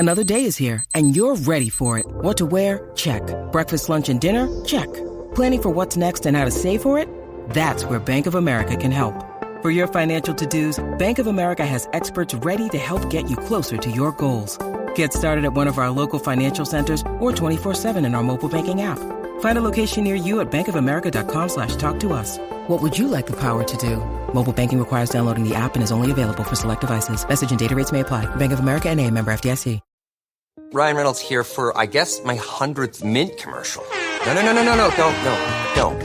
Another day is here, and you're ready for it. What to wear? Check. Breakfast, lunch, and dinner? Check. Planning for what's next and how to save for it? That's where Bank of America can help. For your financial to-dos, Bank of America has experts ready to help get you closer to your goals. Get started at one of our local financial centers or 24/7 in our mobile banking app. Find a location near you at bankofamerica.com/talktous. What would you like the power to do? Mobile banking requires downloading the app and is only available for select devices. Message and data rates may apply. Bank of America NA, member FDIC. Ryan Reynolds here for, I guess, my 100th Mint commercial. No, don't.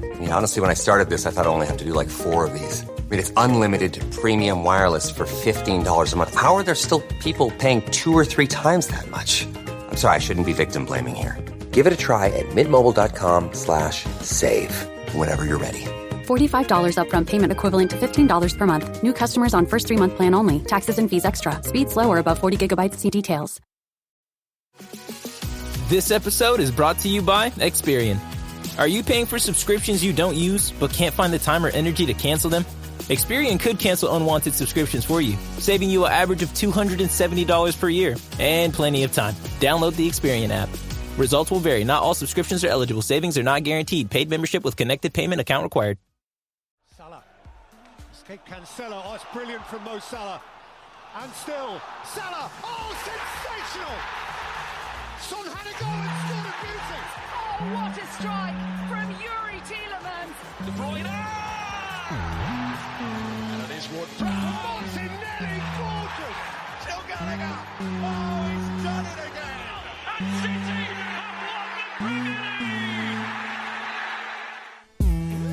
I mean, honestly, when I started this, I thought I only have to do like 4 of these. I mean, it's unlimited premium wireless for $15 a month. How are there still people paying 2 or 3 times that much? I'm sorry, I shouldn't be victim blaming here. Give it a try at mintmobile.com/save. Whenever you're ready. $45 upfront payment equivalent to $15 per month. New customers on first 3-month plan only. Taxes and fees extra. Speed slower above 40 gigabytes. See details. This episode is brought to you by Experian. Are you paying for subscriptions you don't use but can't find the time or energy to cancel them? Experian could cancel unwanted subscriptions for you, saving you an average of $270 per year and plenty of time. Download the Experian app. Results will vary. Not all subscriptions are eligible. Savings are not guaranteed. Paid membership with connected payment account required. Salah. Escape Cancelo. Oh, it's brilliant from Mo Salah. And still, Salah. Oh, sensational! Son had a goal and scored a beauty. Oh, what a strike from Yuri Tielemans. De Bruyne. And it is Ward-Prowse. Martinelli, gorgeous. Still Gallagher. Oh, he's done it again. And City have won the Premier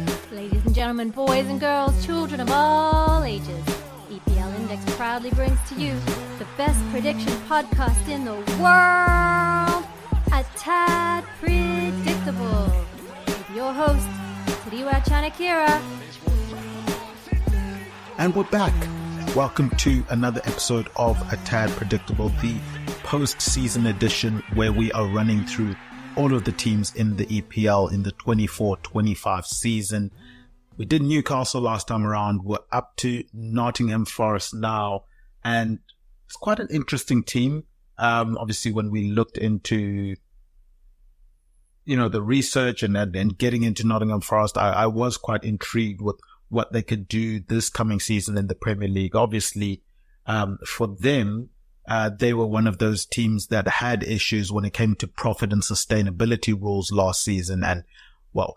League. Ladies and gentlemen, boys and girls, children of all ages, EPL Index proudly brings to you the best prediction podcast in the world, A Tad Predictable, with your host, Tadiwa Chanakira. And we're back. Welcome to another episode of A Tad Predictable, the post-season edition where we are running through all of the teams in the EPL in the 24-25 season. We did Newcastle last time around. We're up to Nottingham Forest now, and it's quite an interesting team. Obviously, when we looked into, the research and getting into Nottingham Forest, I was quite intrigued with what they could do this coming season in the Premier League. Obviously, for them, they were one of those teams that had issues when it came to profit and sustainability rules last season, and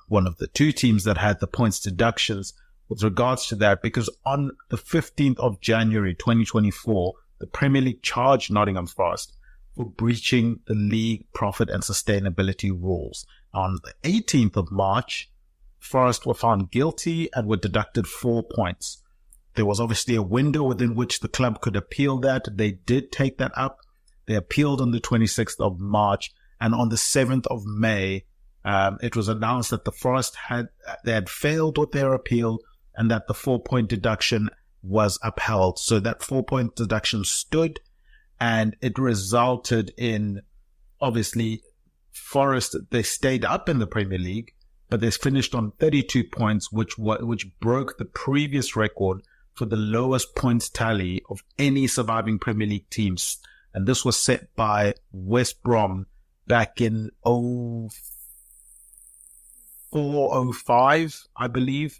one of the 2 teams that had the points deductions with regards to that, because on the 15th of January 2024, the Premier League charged Nottingham Forest for breaching the league profit and sustainability rules. On the 18th of March, Forest were found guilty and were deducted 4 points. There was obviously a window within which the club could appeal that. They did take that up. They appealed on the 26th of March, and on the 7th of May, it was announced that the Forest had failed with their appeal and that the 4-point deduction was upheld. So that 4-point deduction stood, and it resulted in, obviously, Forest, they stayed up in the Premier League, but they finished on 32 points, which broke the previous record for the lowest points tally of any surviving Premier League teams. And this was set by West Brom back in 04-05, I believe.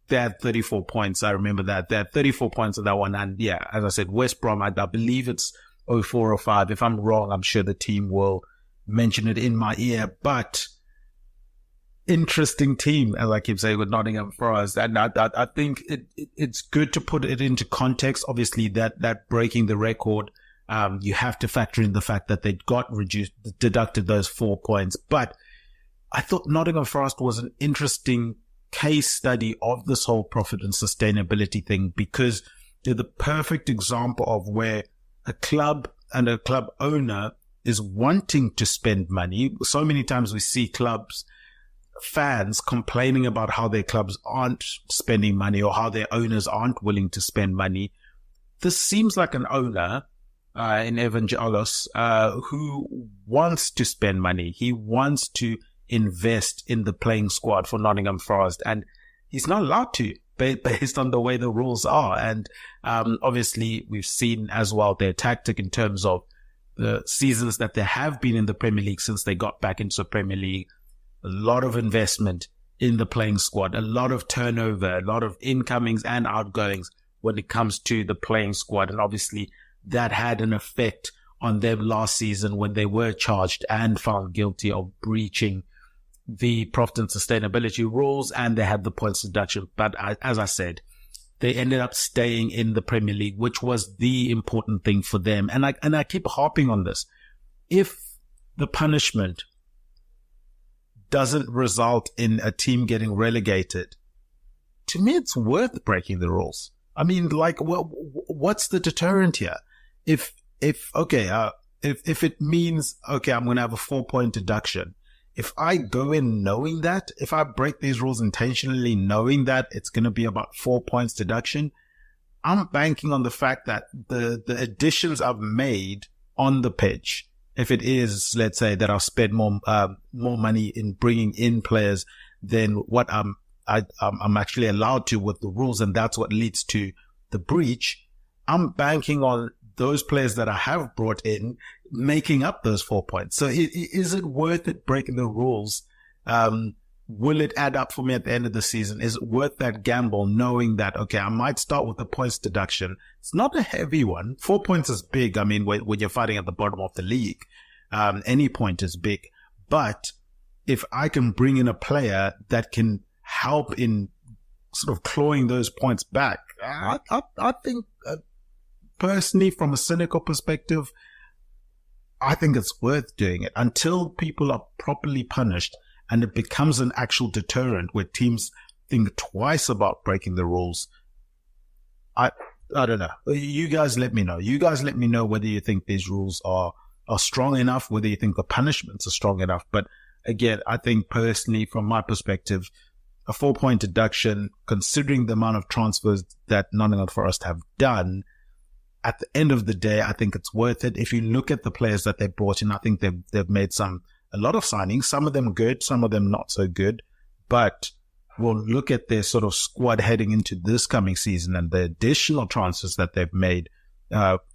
They had 34 points. I remember that. They had 34 points on that one. And yeah, as I said, West Brom, I believe it's 04-05. If I'm wrong, I'm sure the team will mention it in my ear. But interesting team, as I keep saying, with Nottingham Forest. And I think it's good to put it into context. Obviously, that breaking the record, you have to factor in the fact that they got deducted those 4 points. But I thought Nottingham Forest was an interesting case study of this whole profit and sustainability thing, because they're the perfect example of where a club and a club owner is wanting to spend money. So many times we see fans complaining about how their clubs aren't spending money or how their owners aren't willing to spend money. This seems like an owner in Evangelos who wants to spend money. He wants to invest in the playing squad for Nottingham Forest, and he's not allowed to. based on the way the rules are. And obviously, we've seen as well their tactic in terms of the seasons that they have been in the Premier League since they got back into the Premier League. A lot of investment in the playing squad, a lot of turnover, a lot of incomings and outgoings when it comes to the playing squad. And obviously, that had an effect on them last season when they were charged and found guilty of breaching the profit and sustainability rules, and they had the points deduction. But as I said, they ended up staying in the Premier League, which was the important thing for them. And I keep harping on this. If the punishment doesn't result in a team getting relegated, to me, it's worth breaking the rules. I mean, like, what's the deterrent here? If it means, okay, I'm going to have a 4-point deduction. If I go in knowing that, if I break these rules intentionally, knowing that it's going to be about 4 points deduction, I'm banking on the fact that the additions I've made on the pitch, if it is, let's say, that I've spent more money in bringing in players than what I'm actually allowed to with the rules, and that's what leads to the breach, I'm banking on those players that I have brought in making up those 4 points. So is it worth it breaking the rules? Will it add up for me at the end of the season? Is it worth that gamble, knowing that, okay, I might start with the points deduction? It's not a heavy one. 4 points is big. I mean, when you're fighting at the bottom of the league, any point is big. But if I can bring in a player that can help in sort of clawing those points back, I think, personally, from a cynical perspective, I think it's worth doing it until people are properly punished and it becomes an actual deterrent where teams think twice about breaking the rules. I don't know. You guys let me know. You guys let me know whether you think these rules are strong enough, whether you think the punishments are strong enough. But again, I think personally, from my perspective, a 4-point deduction, considering the amount of transfers that Nottingham Forest have done, at the end of the day, I think it's worth it. If you look at the players that they brought in, I think they've made a lot of signings, some of them good, some of them not so good. But we'll look at their sort of squad heading into this coming season and the additional transfers that they've made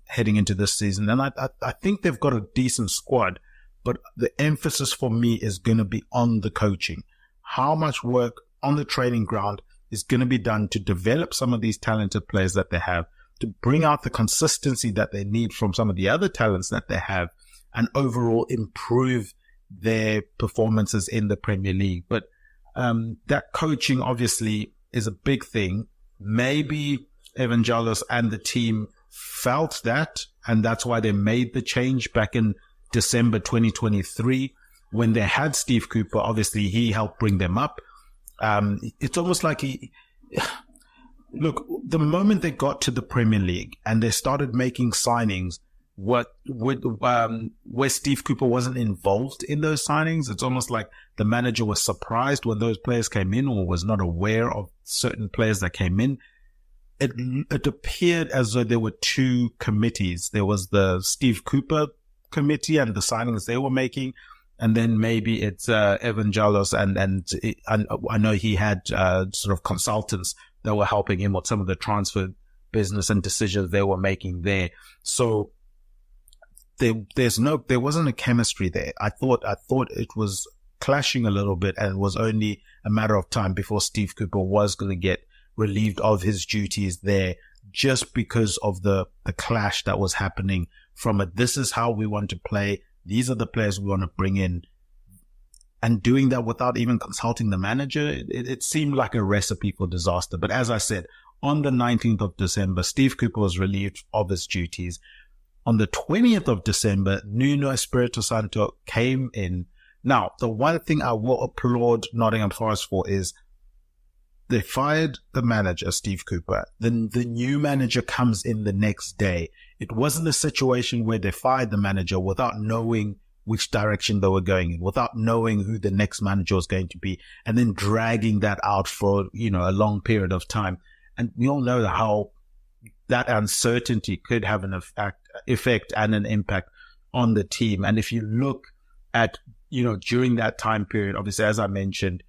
heading into this season. And I think they've got a decent squad, but the emphasis for me is going to be on the coaching. How much work on the training ground is going to be done to develop some of these talented players that they have, to bring out the consistency that they need from some of the other talents that they have, and overall improve their performances in the Premier League. But that coaching obviously is a big thing. Maybe Evangelos and the team felt that, and that's why they made the change back in December 2023 when they had Steve Cooper. Obviously, he helped bring them up. It's almost like look, the moment they got to the Premier League and they started making signings, where Steve Cooper wasn't involved in those signings, it's almost like the manager was surprised when those players came in, or was not aware of certain players that came in. It appeared as though there were two committees. There was the Steve Cooper committee and the signings they were making, and then maybe it's Evangelos, and I know he had sort of consultants that were helping him with some of the transfer business and decisions they were making there. So there wasn't a chemistry there. I thought it was clashing a little bit, and it was only a matter of time before Steve Cooper was going to get relieved of his duties there, just because of the clash that was happening from it. This is how we want to play. These are the players we want to bring in. And doing that without even consulting the manager, it seemed like a recipe for disaster. But as I said, on the 19th of December, Steve Cooper was relieved of his duties. On the 20th of December, Nuno Espirito Santo came in. Now, the one thing I will applaud Nottingham Forest for is they fired the manager, Steve Cooper. Then the new manager comes in the next day. It wasn't a situation where they fired the manager without knowing which direction they were going in, without knowing who the next manager was going to be, and then dragging that out for, a long period of time. And we all know how that uncertainty could have an effect and an impact on the team. And if you look at, during that time period, obviously, as I mentioned,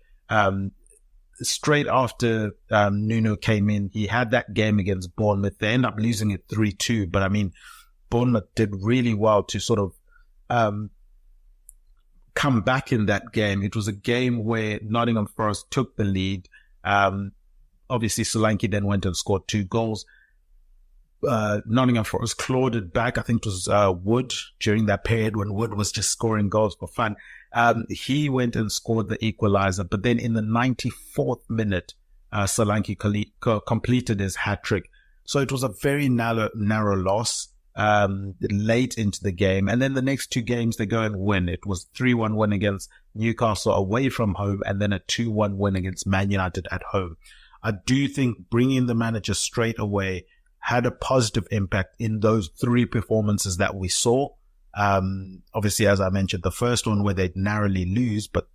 straight after Nuno came in, he had that game against Bournemouth. They end up losing it 3-2. But I mean, Bournemouth did really well to sort of come back in that game. It was a game where Nottingham Forest took the lead. Obviously, Solanke then went and scored 2 goals. Nottingham Forest clawed it back. I think it was Wood during that period when Wood was just scoring goals for fun. He went and scored the equalizer, but then in the 94th minute, Solanke completed his hat-trick. So it was a very narrow loss late into the game. And then the next 2 games, they go and win. It was 3-1 win against Newcastle away from home, and then a 2-1 win against Man United at home. I do think bringing the manager straight away had a positive impact in those 3 performances that we saw. Obviously, as I mentioned, the first one where they narrowly lose, but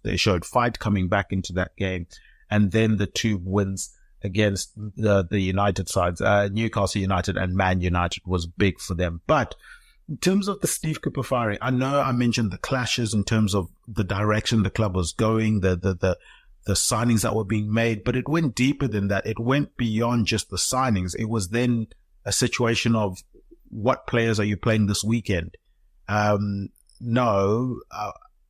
they showed fight coming back into that game. And then the 2 wins against the United sides, Newcastle United and Man United, was big for them. But in terms of the Steve Cooper firing, I know I mentioned the clashes in terms of the direction the club was going, the signings that were being made, but it went deeper than that. It went beyond just the signings. It was then a situation of what players are you playing this weekend? I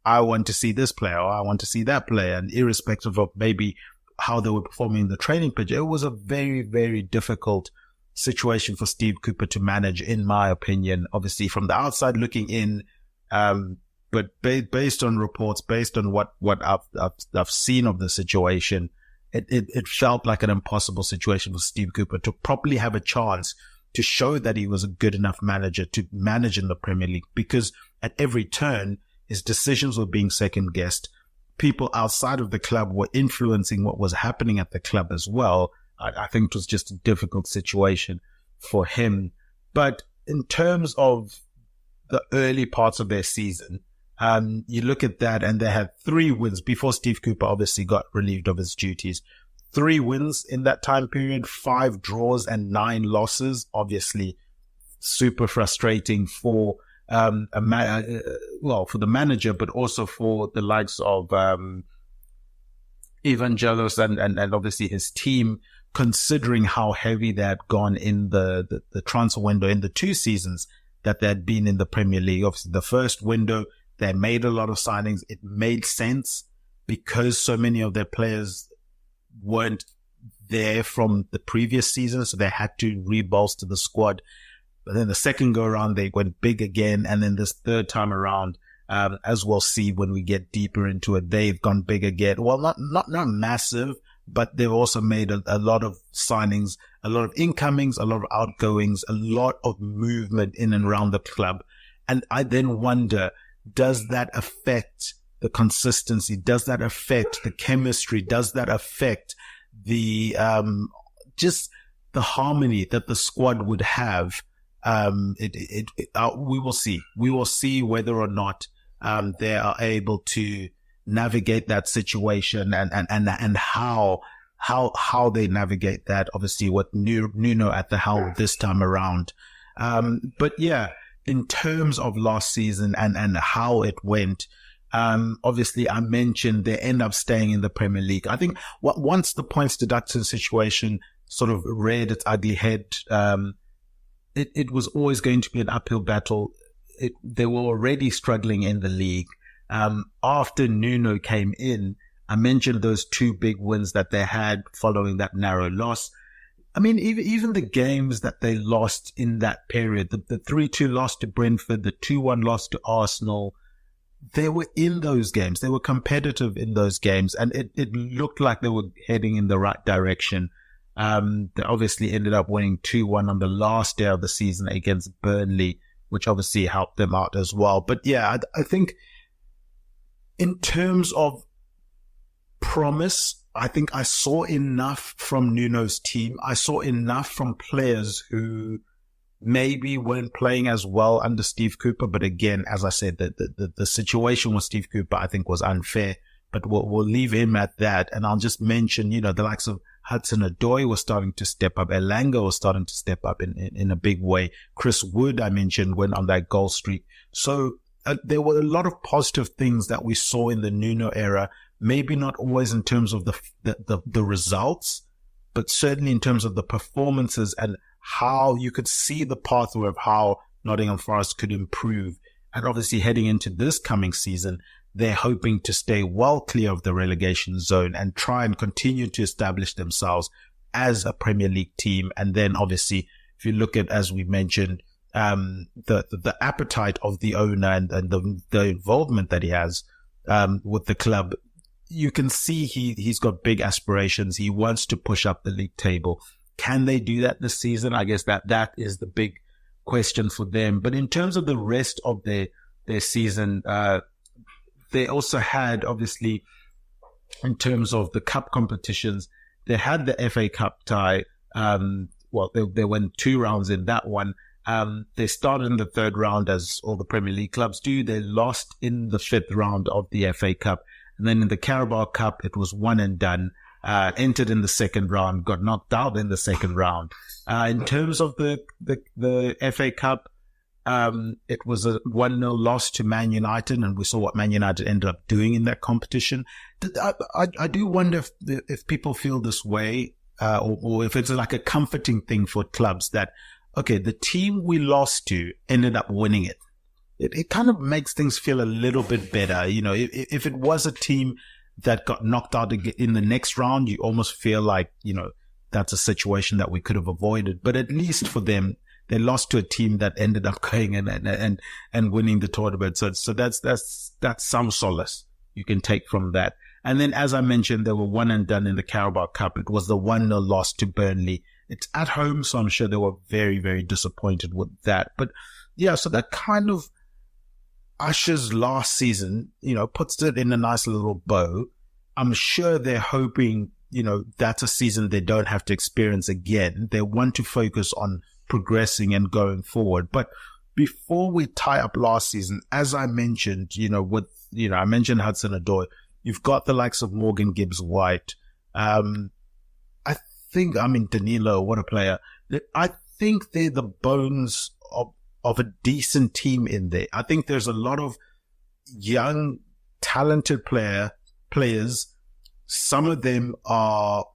want to see this player, or I want to see that player, and irrespective of maybe how they were performing in the training pitch, it was a very, very difficult situation for Steve Cooper to manage, in my opinion. Obviously, from the outside looking in, but based on reports, based on what I've seen of the situation, it felt like an impossible situation for Steve Cooper to properly have a chance to show that he was a good enough manager to manage in the Premier League, because at every turn, his decisions were being second guessed. People outside of the club were influencing what was happening at the club as well. I think it was just a difficult situation for him. But in terms of the early parts of their season, you look at that and they had 3 wins before Steve Cooper obviously got relieved of his duties. 3 wins in that time period, 5 draws and 9 losses. Obviously, super frustrating for for the manager, but also for the likes of Evangelos and obviously his team, considering how heavy they had gone in the transfer window in the 2 seasons that they had been in the Premier League. Obviously, the first window, they made a lot of signings. It made sense because so many of their players weren't there from the previous season, so they had to rebolster the squad. But then the second go around, they went big again. And then this third time around, as we'll see when we get deeper into it, they've gone big again. Well, not massive, but they've also made a lot of signings, a lot of incomings, a lot of outgoings, a lot of movement in and around the club. And I then wonder, does that affect the consistency? Does that affect the chemistry? Does that affect the, just the harmony that the squad would have? We will see. We will see whether or not, they are able to navigate that situation and how they navigate that, obviously with Nuno at the helm this time around. But yeah, in terms of last season and how it went, obviously I mentioned they end up staying in the Premier League. I think once the points deduction situation sort of reared its ugly head, it was always going to be an uphill battle. They were already struggling in the league. After Nuno came in, I mentioned those 2 big wins that they had following that narrow loss. I mean, even the games that they lost in that period, the 3-2 loss to Brentford, the 2-1 loss to Arsenal, they were in those games. They were competitive in those games, and it looked like they were heading in the right direction. They obviously ended up winning 2-1 on the last day of the season against Burnley, which obviously helped them out as well. But yeah, I think in terms of promise, I think I saw enough from Nuno's team. I saw enough from players who maybe weren't playing as well under Steve Cooper. But again, as I said, the situation with Steve Cooper, I think, was unfair. But we'll leave him at that. And I'll just mention, the likes of Hudson-Odoi was starting to step up. Elanga was starting to step up in a big way. Chris Wood, I mentioned, went on that goal streak. So there were a lot of positive things that we saw in the Nuno era, maybe not always in terms of the results, but certainly in terms of the performances and how you could see the pathway of how Nottingham Forest could improve. And obviously heading into this coming season, they're hoping to stay well clear of the relegation zone and try and continue to establish themselves as a Premier League team. And then obviously, if you look at, as we mentioned, the appetite of the owner and the involvement that he has with the club, you can see he's got big aspirations. He wants to push up the league table. Can they do that this season? I guess that is the big question for them. But in terms of the rest of their season, they also had, obviously, in terms of the cup competitions, they had the FA Cup tie. They went 2 rounds in that one. They started in the 3rd round, as all the Premier League clubs do. They lost in the 5th round of the FA Cup. And then in the Carabao Cup, it was one and done. Entered in the 2nd round, got knocked out in the 2nd round. In terms of the FA Cup, it was a 1-0 loss to Man United, and we saw what Man United ended up doing in that competition. I do wonder if people feel this way, or if it's like a comforting thing for clubs that, okay, the team we lost to ended up winning it. It kind of makes things feel a little bit better. You know, if it was a team that got knocked out in the next round, you almost feel like, you know, that's a situation that we could have avoided. But at least for them, they lost to a team that ended up going and winning the tournament. So that's some solace you can take from that. And then, as I mentioned, they were one and done in the Carabao Cup. It was the 1-0 loss to Burnley. It's at home, so I'm sure they were very, very disappointed with that. But yeah, so that kind of ushers last season, you know, puts it in a nice little bow. I'm sure they're hoping, you know, that's a season they don't have to experience again. They want to focus on progressing and going forward. But before we tie up last season, as I mentioned, I mentioned Hudson-Odoi, you've got the likes of Morgan Gibbs-White. Danilo, what a player. I think they're the bones of a decent team in there. I think there's a lot of young, talented players. Some of them are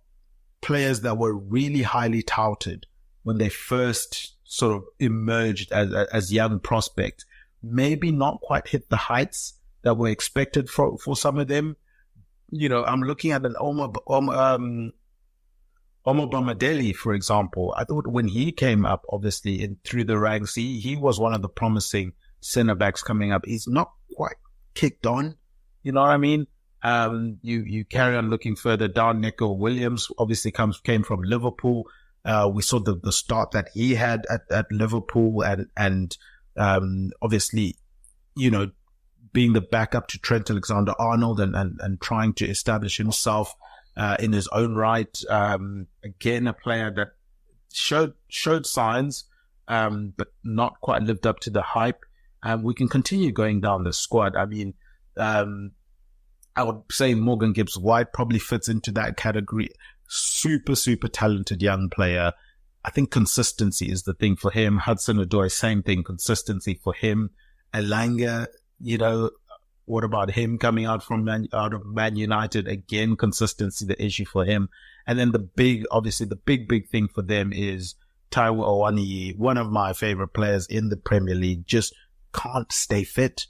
players that were really highly touted when they first sort of emerged as young prospects. Maybe not quite hit the heights that were expected for some of them. You know, I'm looking at an Omar Bomadeli, for example. I thought when he came up, obviously, through the ranks, he was one of the promising centre-backs coming up. He's not quite kicked on, you know what I mean? You carry on looking further down. Nico Williams obviously came from Liverpool. We saw the start that he had at Liverpool and obviously, you know, being the backup to Trent Alexander-Arnold and trying to establish himself in his own right. Again, a player that showed signs, but not quite lived up to the hype. We can continue going down the squad. I mean, I would say Morgan Gibbs-White probably fits into that category. Super, super talented young player. I think consistency is the thing for him. Hudson-Odoi, same thing, consistency for him. Elanga, you know, what about him coming out of Man United? Again, consistency, the issue for him. And then the big thing for them is Taiwo Awoniyi, one of my favorite players in the Premier League, just can't stay fit.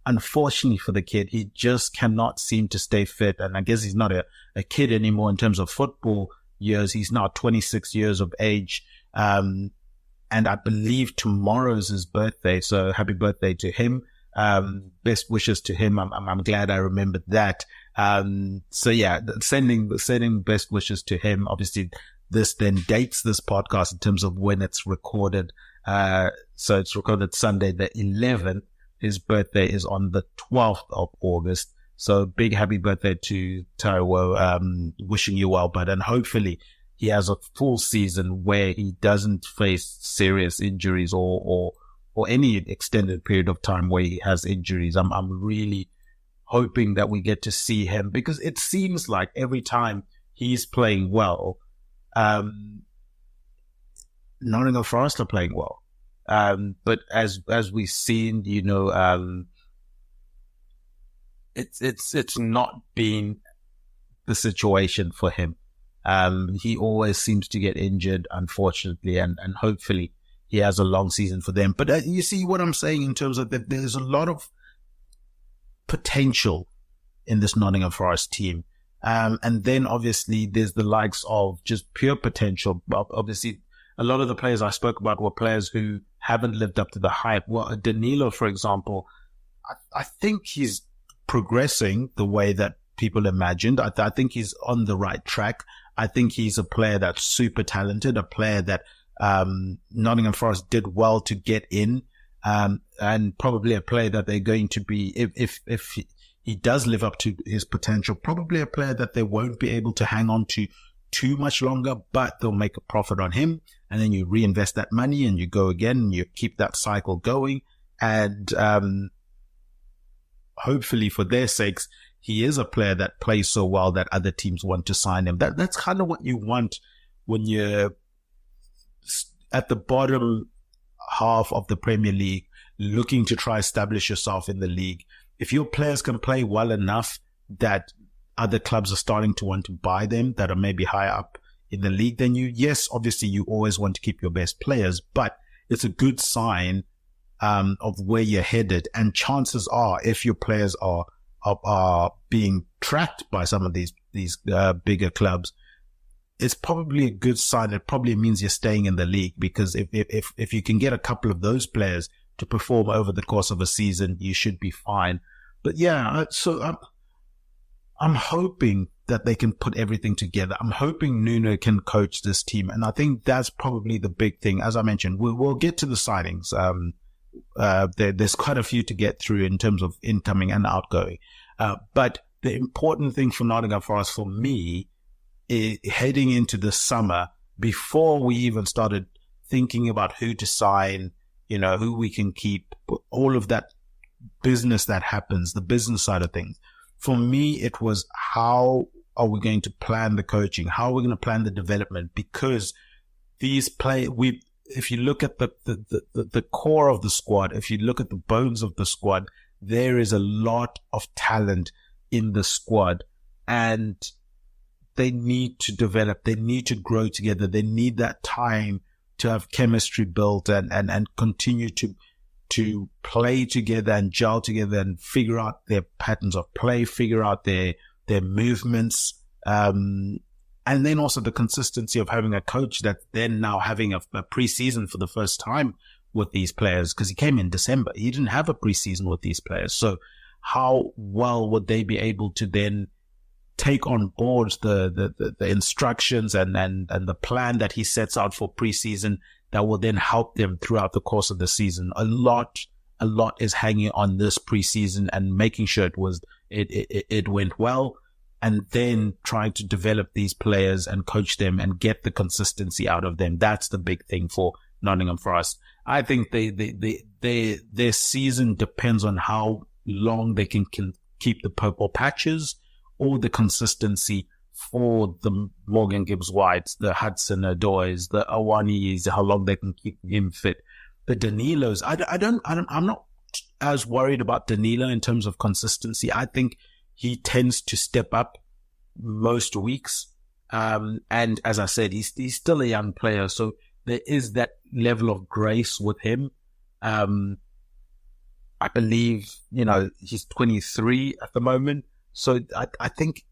Unfortunately for the kid, he just cannot seem to stay fit. And I guess he's not a kid anymore in terms of football years. He's now 26 years of age. And I believe tomorrow's his birthday. So happy birthday to him. Best wishes to him. I'm glad I remembered that. So yeah, sending best wishes to him. Obviously, this then dates this podcast in terms of when it's recorded. So it's recorded Sunday the 11th. His birthday is on the 12th of August. So big happy birthday to Taiwo. Wishing you well, bud. And hopefully he has a full season where he doesn't face serious injuries or any extended period of time where he has injuries. I'm really hoping that we get to see him, because it seems like every time he's playing well, Nottingham Forest are playing well. But as we've seen, you know, it's not been the situation for him. He always seems to get injured, unfortunately, and hopefully he has a long season for them. But you see what I'm saying in terms of that there's a lot of potential in this Nottingham Forest team. And then obviously there's the likes of just pure potential. Obviously, a lot of the players I spoke about were players who haven't lived up to the hype. Well, Danilo, for example, I think he's progressing the way that people imagined. I think he's on the right track. I think he's a player that's super talented, a player that Nottingham Forest did well to get in, and probably a player that they're going to be, if he does live up to his potential, probably a player that they won't be able to hang on to too much longer, but they'll make a profit on him. And then you reinvest that money and you go again and you keep that cycle going. And hopefully for their sakes, he is a player that plays so well that other teams want to sign him. That's kind of what you want when you're at the bottom half of the Premier League, looking to try establish yourself in the league. If your players can play well enough that other clubs are starting to want to buy them, that are maybe higher up in the league, then yes, obviously you always want to keep your best players, but it's a good sign of where you're headed. And chances are, if your players are being tracked by some of these bigger clubs, it's probably a good sign. It probably means you're staying in the league, because if you can get a couple of those players to perform over the course of a season, you should be fine. But yeah, so I'm hoping that they can put everything together. I'm hoping Nuno can coach this team, and I think that's probably the big thing. As I mentioned, we'll get to the signings. There's quite a few to get through in terms of incoming and outgoing. But the important thing for Nottingham Forest, for me, is heading into the summer, before we even started thinking about who to sign, who we can keep, all of that business that happens, the business side of things. For me, it was, how are we going to plan the coaching? How are we going to plan the development? Because if you look at the core of the squad, if you look at the bones of the squad, there is a lot of talent in the squad, and they need to develop. They need to grow together. They need that time to have chemistry built and continue to play together and gel together and figure out their patterns of play, figure out their movements. And then also the consistency of having a coach that then now having a preseason for the first time with these players, because he came in December. He didn't have a preseason with these players. So how well would they be able to then take on board the instructions and the plan that he sets out for preseason that will then help them throughout the course of the season? A lot is hanging on this preseason and making sure it went well, and then trying to develop these players and coach them and get the consistency out of them. That's the big thing for Nottingham Forest. I think their season depends on how long they can keep the purple patches, or the consistency for the Morgan Gibbs-Whites, the Hudson-Odois, the Awanis, how long they can keep him fit. The Danilos, I'm not as worried about Danilo in terms of consistency. I think he tends to step up most weeks. And as I said, he's still a young player, so there is that level of grace with him. I believe, he's 23 at the moment. So I think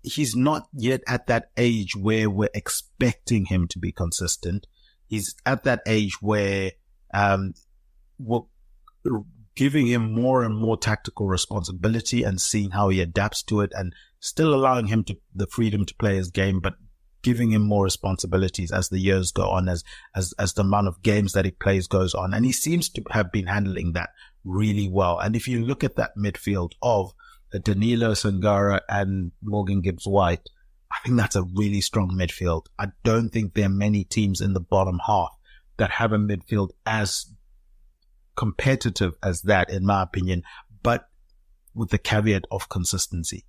he's not yet at that age where we're expecting him to be consistent. He's at that age where we're giving him more and more tactical responsibility and seeing how he adapts to it, and still allowing him the freedom to play his game, but giving him more responsibilities as the years go on, as the amount of games that he plays goes on. And he seems to have been handling that really well. And if you look at that midfield of Danilo, Sangara and Morgan Gibbs-White, I think that's a really strong midfield. I don't think there are many teams in the bottom half that have a midfield as competitive as that, in my opinion, but with the caveat of consistency.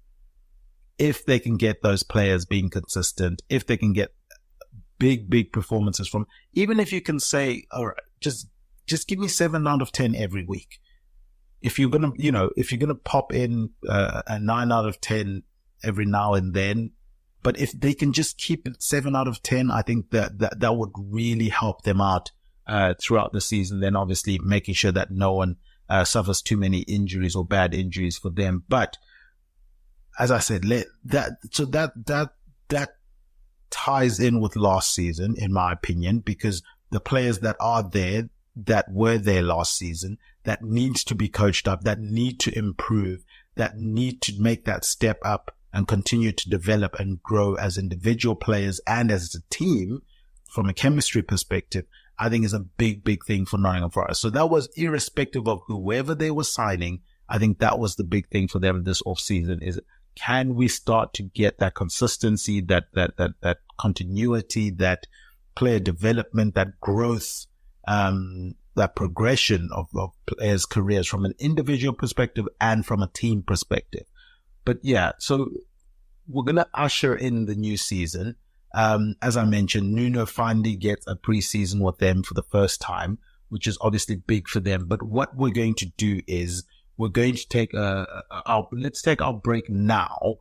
If they can get those players being consistent, if they can get big performances from, even if you can say, all right, just give me 7 out of 10 every week. if you're going to pop in a 9 out of 10 every now and then, but if they can just keep it 7 out of 10, I think that would really help them out throughout the season. Then obviously making sure that no one suffers too many injuries or bad injuries for them. But as I said, that ties in with last season, in my opinion, because the players that are there, that were there last season, that needs to be coached up, that need to improve, that need to make that step up and continue to develop and grow as individual players and as a team from a chemistry perspective, I think is a big, big thing for Nottingham Forest. So that was irrespective of whoever they were signing. I think that was the big thing for them this offseason is, can we start to get that consistency, that continuity, that player development, that growth, that progression of players' careers from an individual perspective and from a team perspective. But yeah, so we're going to usher in the new season. As I mentioned, Nuno finally gets a preseason with them for the first time, which is obviously big for them. But what we're going to do is we're going to take let's take our break now,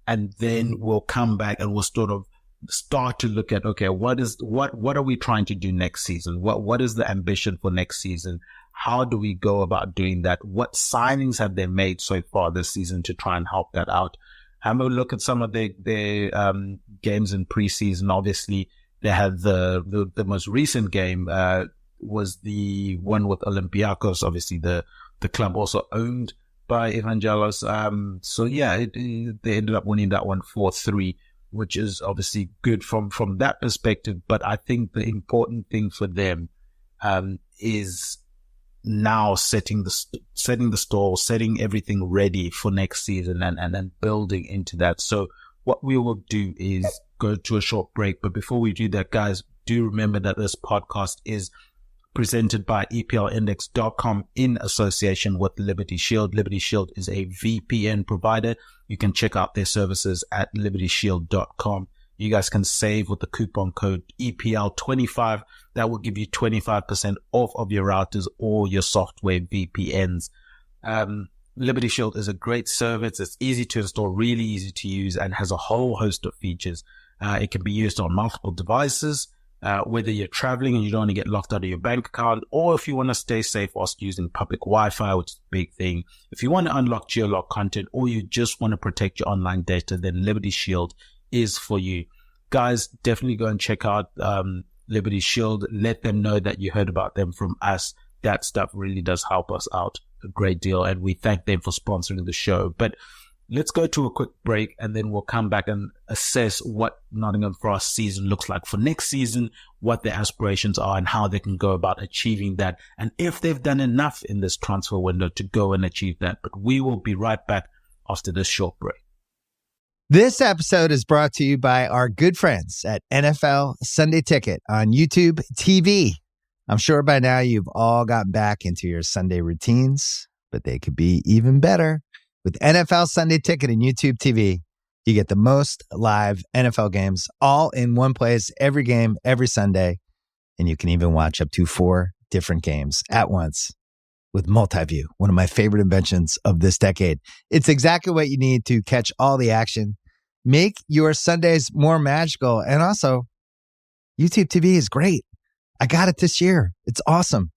and then we'll come back and we'll sort of start to look at, okay, what are we trying to do next season? What is the ambition for next season? How do we go about doing that? What signings have they made so far this season to try and help that out? Have a look at some of their games in preseason. Obviously, they had the most recent game was the one with Olympiacos. Obviously, the club also owned by Evangelos. So yeah, they ended up winning that one 4-3, which is obviously good from that perspective. But I think the important thing for them is now setting the stall, setting everything ready for next season and then building into that. So what we will do is go to a short break. But before we do that, guys, do remember that this podcast is presented by EPLindex.com in association with Liberty Shield. Liberty Shield is a VPN provider. You can check out their services at libertyshield.com. You guys can save with the coupon code EPL25. That will give you 25% off of your routers or your software VPNs. Liberty Shield is a great service. It's easy to install, really easy to use, and has a whole host of features. It can be used on multiple devices, whether you're traveling and you don't want to get locked out of your bank account, or if you want to stay safe whilst using public Wi-Fi, which is a big thing. If you want to unlock geolock content, or you just want to protect your online data, then Liberty Shield is for you. Guys, definitely go and check out Liberty Shield. Let them know that you heard about them from us. That stuff really does help us out a great deal, and we thank them for sponsoring the show. But let's go to a quick break, and then we'll come back and assess what Nottingham Forest season looks like for next season, what their aspirations are, and how they can go about achieving that, and if they've done enough in this transfer window to go and achieve that. But we will be right back after this short break. This episode is brought to you by our good friends at NFL Sunday Ticket on YouTube TV. I'm sure by now you've all gotten back into your Sunday routines, but they could be even better. With NFL Sunday Ticket and YouTube TV, you get the most live NFL games all in one place, every game, every Sunday. And you can even watch up to 4 different games at once with multi-view, one of my favorite inventions of this decade. It's exactly what you need to catch all the action, make your Sundays more magical. And also, YouTube TV is great. I got it this year. It's awesome.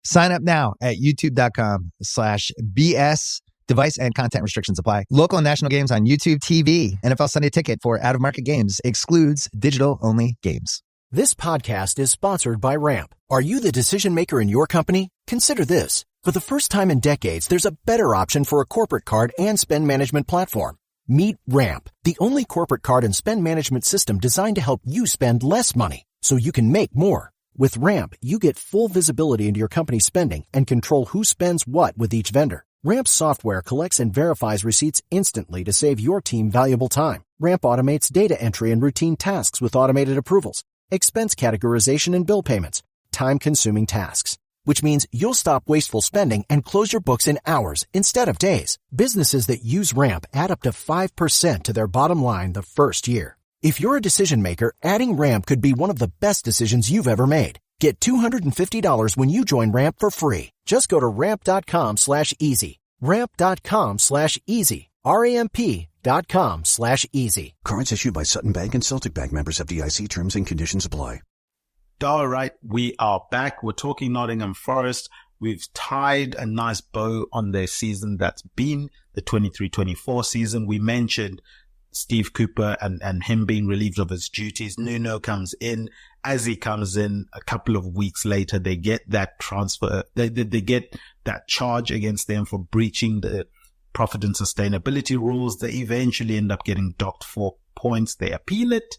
Sign up now at youtube.com/BS. Device and content restrictions apply. Local and national games on YouTube TV. NFL Sunday Ticket for out-of-market games excludes digital-only games. This podcast is sponsored by Ramp. Are you the decision maker in your company? Consider this. For the first time in decades, there's a better option for a corporate card and spend management platform. Meet Ramp, the only corporate card and spend management system designed to help you spend less money so you can make more. With Ramp, you get full visibility into your company's spending and control who spends what with each vendor. Ramp software collects and verifies receipts instantly to save your team valuable time. Ramp automates data entry and routine tasks with automated approvals, expense categorization and bill payments, time-consuming tasks, which means you'll stop wasteful spending and close your books in hours instead of days. Businesses that use Ramp add up to 5% to their bottom line the first year. If you're a decision maker, adding Ramp could be one of the best decisions you've ever made. Get $250 when you join Ramp for free. Just go to ramp.com/easy. Ramp.com/easy. RAMP.com/easy. Cards issued by Sutton Bank and Celtic Bank, members FDIC. Terms and conditions apply. All right, we are back. We're talking Nottingham Forest. We've tied a nice bow on their season that's been the 23-24 season. We mentioned Steve Cooper and him being relieved of his duties. Nuno comes in. As he comes in, a couple of weeks later, they get that transfer. They get that charge against them for breaching the profit and sustainability rules. They eventually end up getting docked 4 points. They appeal it.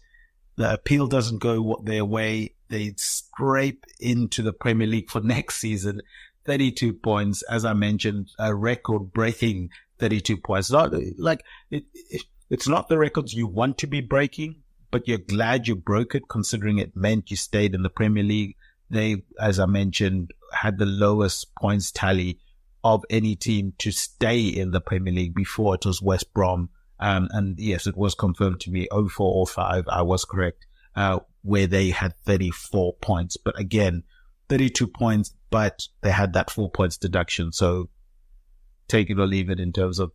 The appeal doesn't go their way. They scrape into the Premier League for next season. 32 points, as I mentioned, a record-breaking 32 points. Not like it's not the records you want to be breaking, but you're glad you broke it, considering it meant you stayed in the Premier League. They, as I mentioned, had the lowest points tally of any team to stay in the Premier League. Before it was West Brom. And yes, it was confirmed to be 04-05. I was correct, where they had 34 points. But again, 32 points, but they had that 4 points deduction. So take it or leave it in terms of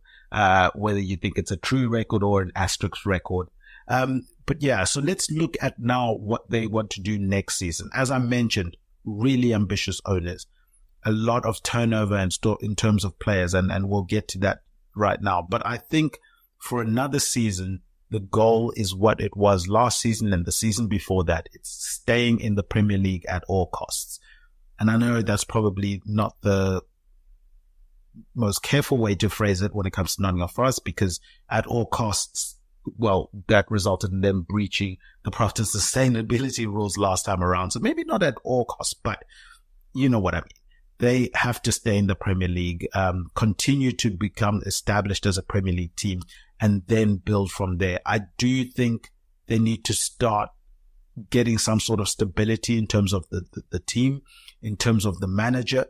whether you think it's a true record or an asterisk record. But yeah, so let's look at now what they want to do next season. As I mentioned, really ambitious owners, a lot of turnover in terms of players, and we'll get to that right now. But I think for another season, the goal is what it was last season and the season before that. It's staying in the Premier League at all costs. And I know that's probably not the most careful way to phrase it when it comes to Nottingham Forest, because at all costs, well, that resulted in them breaching the profit and sustainability rules last time around. So maybe not at all costs, but you know what I mean. They have to stay in the Premier League, continue to become established as a Premier League team, and then build from there. I do think they need to start getting some sort of stability in terms of the team, in terms of the manager.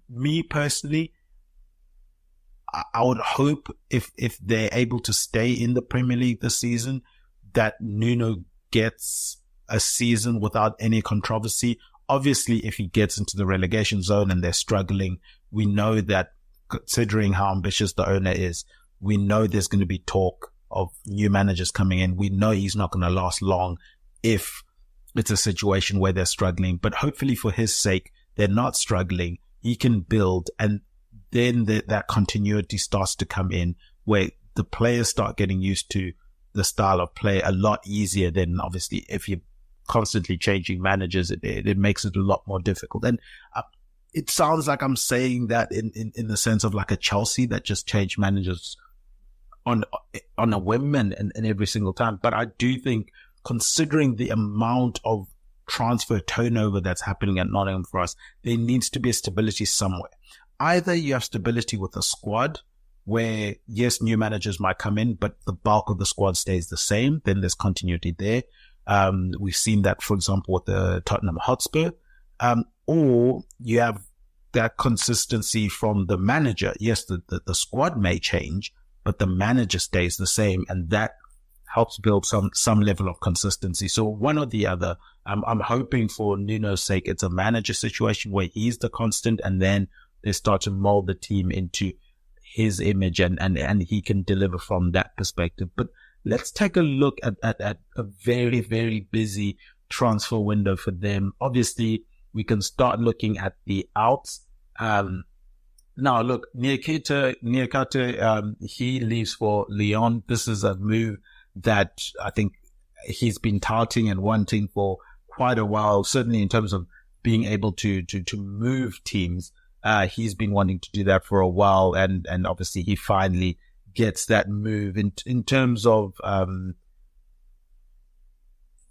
Me personally, I would hope if they're able to stay in the Premier League this season, that Nuno gets a season without any controversy. Obviously, if he gets into the relegation zone and they're struggling, we know that, considering how ambitious the owner is, we know there's going to be talk of new managers coming in. We know he's not going to last long if it's a situation where they're struggling. But hopefully for his sake, they're not struggling. He can build, and then that continuity starts to come in, where the players start getting used to the style of play a lot easier than, obviously, if you're constantly changing managers, it makes it a lot more difficult. And it sounds like I'm saying that in the sense of like a Chelsea that just changed managers on a whim and every single time. But I do think, considering the amount of transfer turnover that's happening at Nottingham Forest, there needs to be a stability somewhere. Either you have stability with a squad where, yes, new managers might come in, but the bulk of the squad stays the same. Then there's continuity there. We've seen that, for example, with the Tottenham Hotspur. Or you have that consistency from the manager. Yes, the squad may change, but the manager stays the same, and that helps build some level of consistency. So one or the other. I'm hoping for Nuno's sake, it's a manager situation where he's the constant, and then they start to mold the team into his image, and he can deliver from that perspective. But let's take a look at a very, very busy transfer window for them. Obviously, we can start looking at the outs. Now, look, Niakate, he leaves for Lyon. This is a move that I think he's been touting and wanting for quite a while, certainly in terms of being able to move teams. He's been wanting to do that for a while, and obviously he finally gets that move in terms of,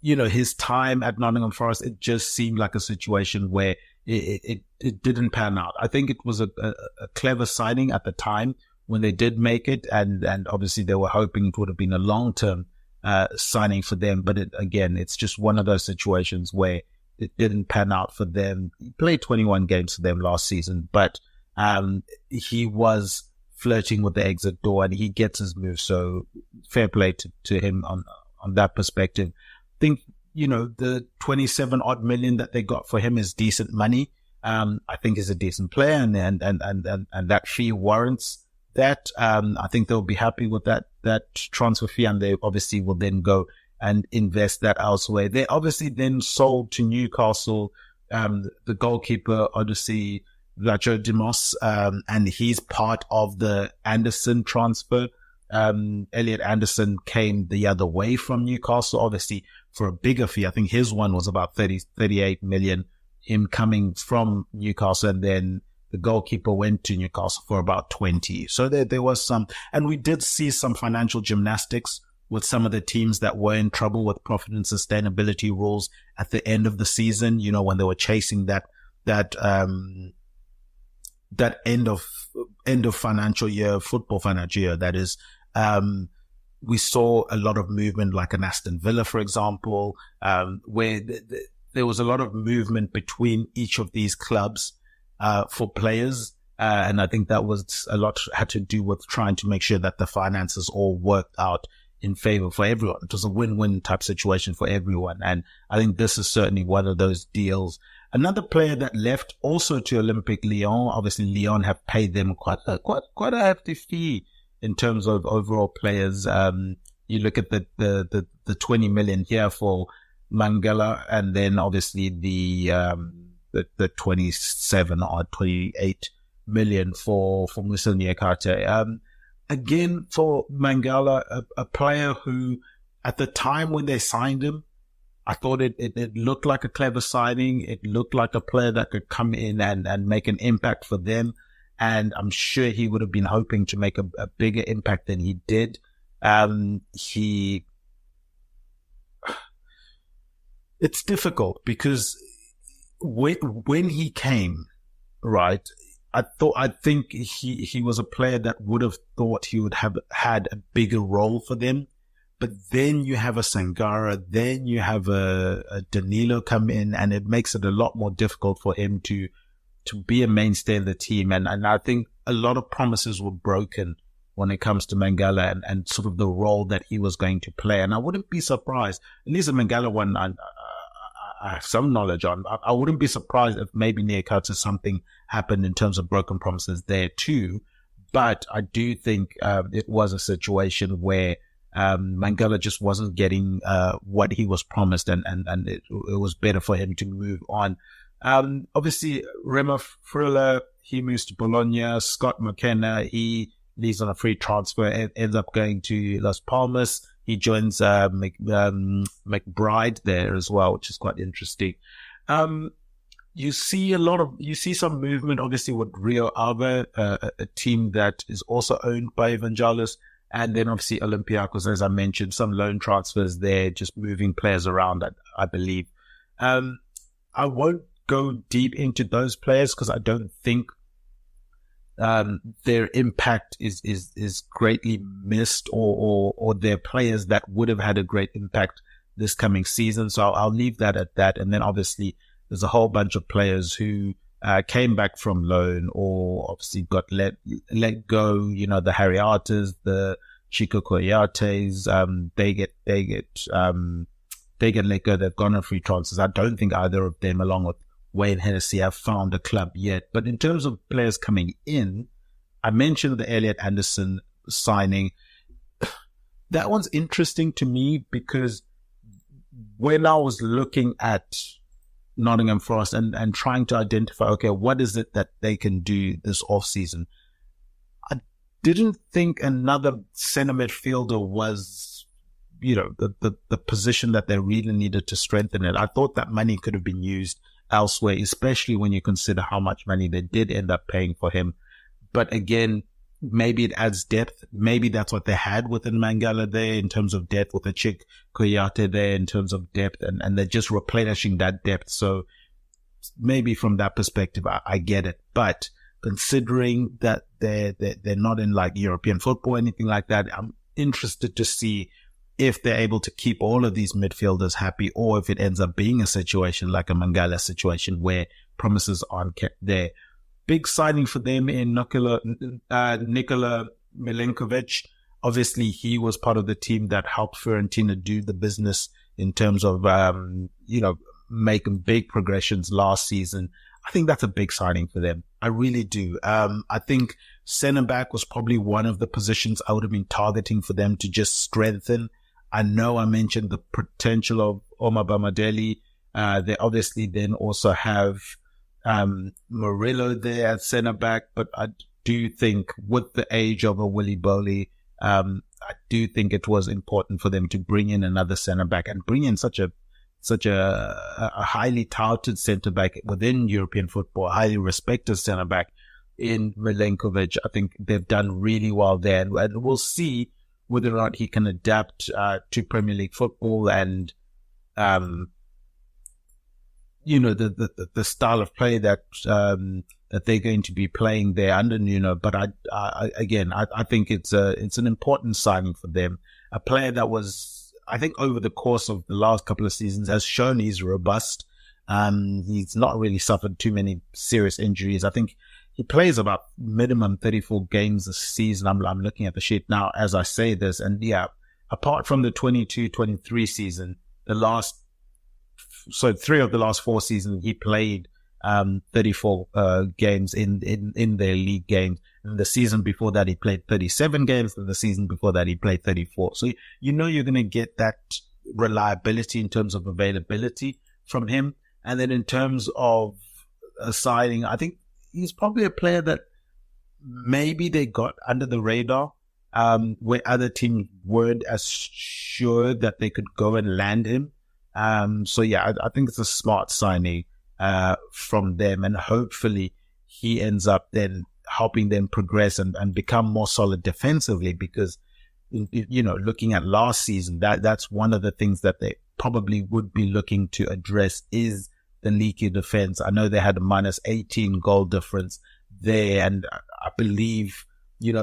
his time at Nottingham Forest. It just seemed like a situation where it didn't pan out. I think it was a clever signing at the time when they did make it, and obviously they were hoping it would have been a long-term signing for them. But it's just one of those situations where it didn't pan out for them. He played 21 games for them last season, but he was flirting with the exit door, and he gets his move. So fair play to him on that perspective. I think the 27 odd million that they got for him is decent money. I think he's a decent player, and that fee warrants that. I think they'll be happy with that transfer fee, and they obviously will then go and invest that elsewhere. They obviously then sold to Newcastle, the goalkeeper, Odyssey Vlachodimos, and he's part of the Anderson transfer. Elliot Anderson came the other way from Newcastle, obviously for a bigger fee. I think his one was about 38 million, him coming from Newcastle, and then the goalkeeper went to Newcastle for about 20. So there was some, and we did see some financial gymnastics with some of the teams that were in trouble with profit and sustainability rules at the end of the season, when they were chasing that end of financial year, football financial year, that is. We saw a lot of movement, like an Aston Villa, for example, where there was a lot of movement between each of these clubs, for players. And I think that was a lot had to do with trying to make sure that the finances all worked out in favor for everyone. It was a win-win type situation for everyone. And I think this is certainly one of those deals. Another player that left also to Olympique Lyon, obviously Lyon have paid them quite a hefty fee in terms of overall players. You look at the 20 million here for Mangala, and then obviously the 27 or 28 million for Musa Niakate. Again, for Mangala, a player who at the time when they signed him, I thought it looked like a clever signing. It looked like a player that could come in and make an impact for them. And I'm sure he would have been hoping to make a bigger impact than he did. It's difficult because when he came, right, I think he was a player that would have thought he would have had a bigger role for them. But then you have a Sangara, then you have a Danilo come in, and it makes it a lot more difficult for him to be a mainstay in the team. And I think a lot of promises were broken when it comes to Mangala and sort of the role that he was going to play. And I wouldn't be surprised, at least the Mangala one, I have some knowledge on. I wouldn't be surprised if maybe near Qatar something happened in terms of broken promises there too. But I do think it was a situation where Mangala just wasn't getting what he was promised, and it was better for him to move on. Obviously, Remo Freuler, he moves to Bologna. Scott McKenna, he leaves on a free transfer, ends up going to Las Palmas. He joins McBride there as well, which is quite interesting. You see some movement, obviously, with Rio Ave, a team that is also owned by Evangelos, and then obviously Olympiacos, as I mentioned, some loan transfers there, just moving players around, I believe. I won't go deep into those players because I don't think their impact is greatly missed, or they're players that would have had a great impact this coming season. So I'll leave that at that. And then obviously there's a whole bunch of players who came back from loan or obviously got let go. The Harry Arters, the Chico Coyates, they get let go. They've gone on free transfers. I don't think either of them, along with Wayne Hennessy, have found a club yet. But in terms of players coming in, I mentioned the Elliot Anderson signing. That one's interesting to me because when I was looking at Nottingham Forest and trying to identify, okay, what is it that they can do this off-season, I didn't think another centre midfielder was, the position that they really needed to strengthen it. I thought that money could have been used elsewhere, especially when you consider how much money they did end up paying for him. But again, maybe it adds depth. Maybe that's what they had within Mangala there in terms of depth, with a Chick Koyate there in terms of depth, and they're just replenishing that depth. So maybe from that perspective, I get it. But considering that they're not in like European football or anything like that, I'm interested to see if they're able to keep all of these midfielders happy, or if it ends up being a situation like a Mangala situation where promises aren't kept there. Big signing for them in Nikola Milenkovic. Obviously, he was part of the team that helped Fiorentina do the business in terms of, making big progressions last season. I think that's a big signing for them. I really do. I think centre back was probably one of the positions I would have been targeting for them to just strengthen. I know I mentioned the potential of Omar Bamadeli. They obviously then also have Murillo there at centre back, but I do think with the age of a Willy Bowley, I do think it was important for them to bring in another centre back and bring in such a highly touted centre back within European football, highly respected centre back in Milenkovic. I think they've done really well there, and we'll see whether or not he can adapt to Premier League football and the style of play that they're going to be playing there under Nuno. But I think it's an important signing for them. A player that was, I think, over the course of the last couple of seasons has shown he's robust. He's not really suffered too many serious injuries. I think he plays about minimum 34 games a season. I'm looking at the sheet now as I say this. And yeah, apart from the 22-23 season, 3 of the last 4 seasons, he played 34 games in their league games. And the season before that, he played 37 games. And the season before that, he played 34. So you're going to get that reliability in terms of availability from him. And then in terms of a signing, I think he's probably a player that maybe they got under the radar, where other teams weren't as sure that they could go and land him. I think it's a smart signing from them, and hopefully he ends up then helping them progress and become more solid defensively, because looking at last season, that's one of the things that they probably would be looking to address is the leaky defense. I know they had a minus 18 goal difference there, and I believe you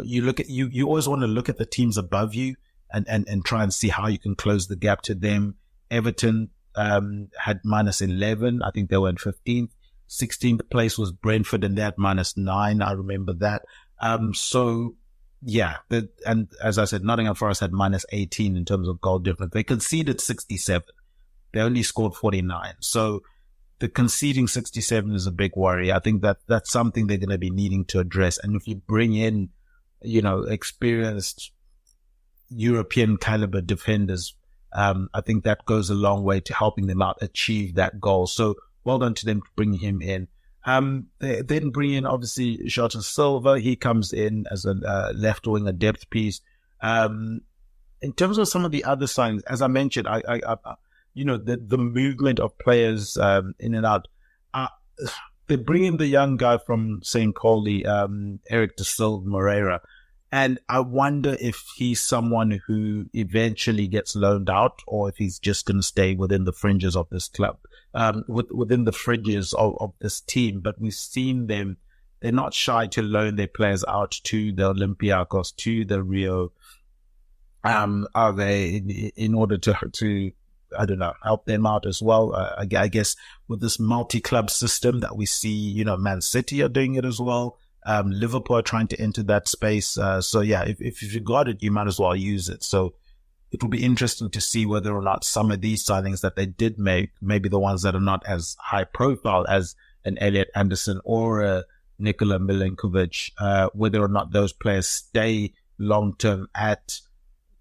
always want to look at the teams above you and try and see how you can close the gap to them. Everton had minus 11. I think they were in 15th. 16th place was Brentford, and they had minus 9. I remember that. And as I said, Nottingham Forest had minus 18 in terms of goal difference. They conceded 67. They only scored 49. So the conceding 67 is a big worry. I think that's something they're going to be needing to address. And if you bring in, experienced European caliber defenders, I think that goes a long way to helping them out achieve that goal. So well done to them for bringing him in. They then bring in, obviously, Jota Silva. He comes in as a left wing, a depth piece. In terms of some of the other signings, as I mentioned, the movement of players in and out. They bring in the young guy from St. Coley, Eric da Silva Moreira. And I wonder if he's someone who eventually gets loaned out, or if he's just going to stay within the fringes of this club, within the fringes of this team. But we've seen them, they're not shy to loan their players out to the Olympiacos, to the Rio, are they in order to I don't know, help them out as well. I guess with this multi-club system that we see, Man City are doing it as well. Liverpool are trying to enter that space. If you got it, you might as well use it. So it will be interesting to see whether or not some of these signings that they did make, maybe the ones that are not as high profile as an Elliot Anderson or a Nikola Milenkovic, whether or not those players stay long-term at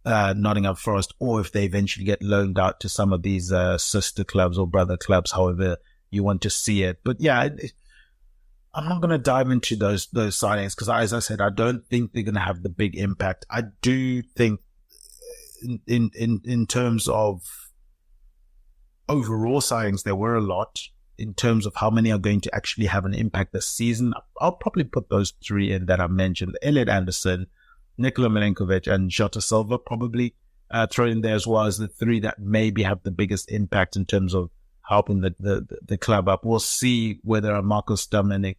Nottingham Forest, or if they eventually get loaned out to some of these sister clubs or brother clubs, however you want to see it. But yeah, I'm not going to dive into those signings because, as I said, I don't think they're going to have the big impact. I do think in terms of overall signings, there were a lot. In terms of how many are going to actually have an impact this season, I'll probably put those 3 in that I mentioned: Elliot Anderson, Nikola Milenkovic, and Jota Silva, probably throw in there as well as the 3 that maybe have the biggest impact in terms of helping the club up. We'll see whether Marcos Dominic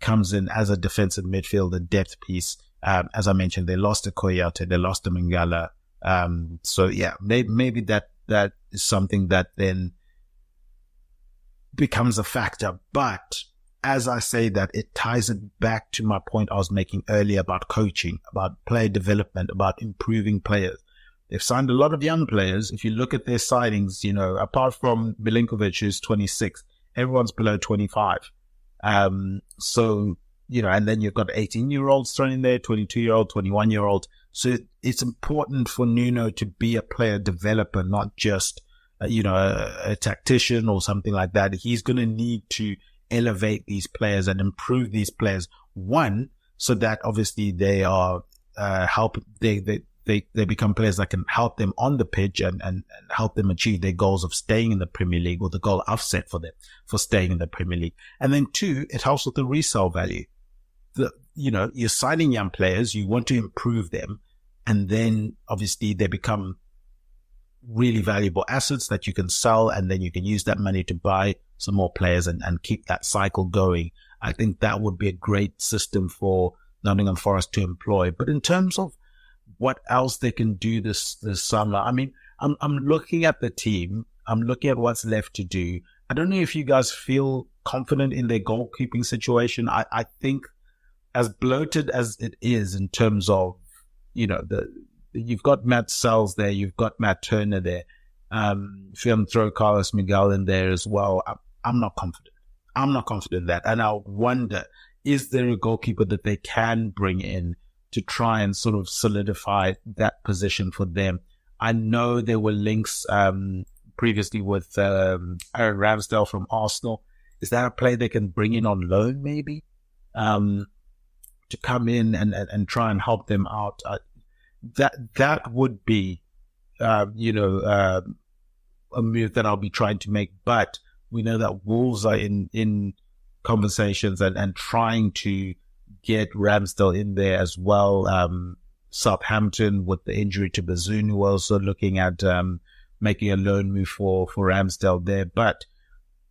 comes in as a defensive midfielder depth piece. As I mentioned, they lost to Koyate, they lost to Mangala. Maybe that is something that then becomes a factor. But as I say that, it ties it back to my point I was making earlier about coaching, about player development, about improving players. They've signed a lot of young players. If you look at their signings, apart from Milinkovic, who's 26, everyone's below 25. So, and then you've got 18-year-olds thrown in there, 22-year-old, 21-year-old. So it's important for Nuno to be a player developer, not just, a tactician or something like that. He's going to need to elevate these players and improve these players. One, so that obviously they are, they become players that can help them on the pitch and help them achieve their goals of staying in the Premier League, or the goal I've set for them for staying in the Premier League. And then two, it helps with the resale value. You're signing young players, you want to improve them, and then obviously they become really valuable assets that you can sell, and then you can use that money to buy some more players and keep that cycle going. I think that would be a great system for Nottingham Forest to employ. But in terms of what else they can do this summer, I mean, I'm looking at the team. I'm looking at what's left to do. I don't know if you guys feel confident in their goalkeeping situation. I think, as bloated as it is in terms of, you've got Matt Sells there, you've got Matt Turner there. If you throw Carlos Miguel in there as well, I'm not confident. I'm not confident in that. And I wonder, is there a goalkeeper that they can bring in to try and sort of solidify that position for them? I know there were links previously with Aaron Ramsdale from Arsenal. Is that a player they can bring in on loan maybe to come in and try and help them out? That would be, a move that I'll be trying to make. But we know that Wolves are in conversations and trying to get Ramsdale in there as well. Southampton, with the injury to Bazunu, also looking at making a loan move for Ramsdale there. But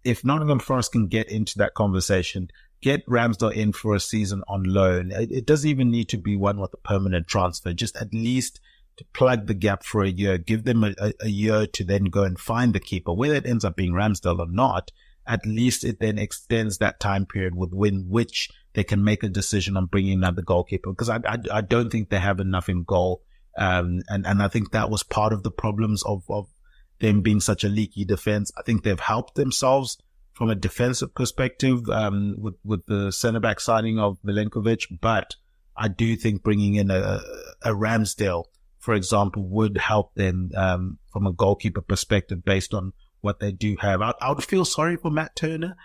if Nottingham Forest can get into that conversation, get Ramsdale in for a season on loan. It doesn't even need to be one with a permanent transfer, just at least to plug the gap for a year, give them a year to then go and find the keeper. Whether it ends up being Ramsdale or not, at least it then extends that time period within which they can make a decision on bringing another goalkeeper, because I don't think they have enough in goal. And I think that was part of the problems of them being such a leaky defense. I think they've helped themselves from a defensive perspective, with the centre-back signing of Milinkovic, but I do think bringing in a Ramsdale, for example, would help them from a goalkeeper perspective based on what they do have. I would feel sorry for Matt Turner.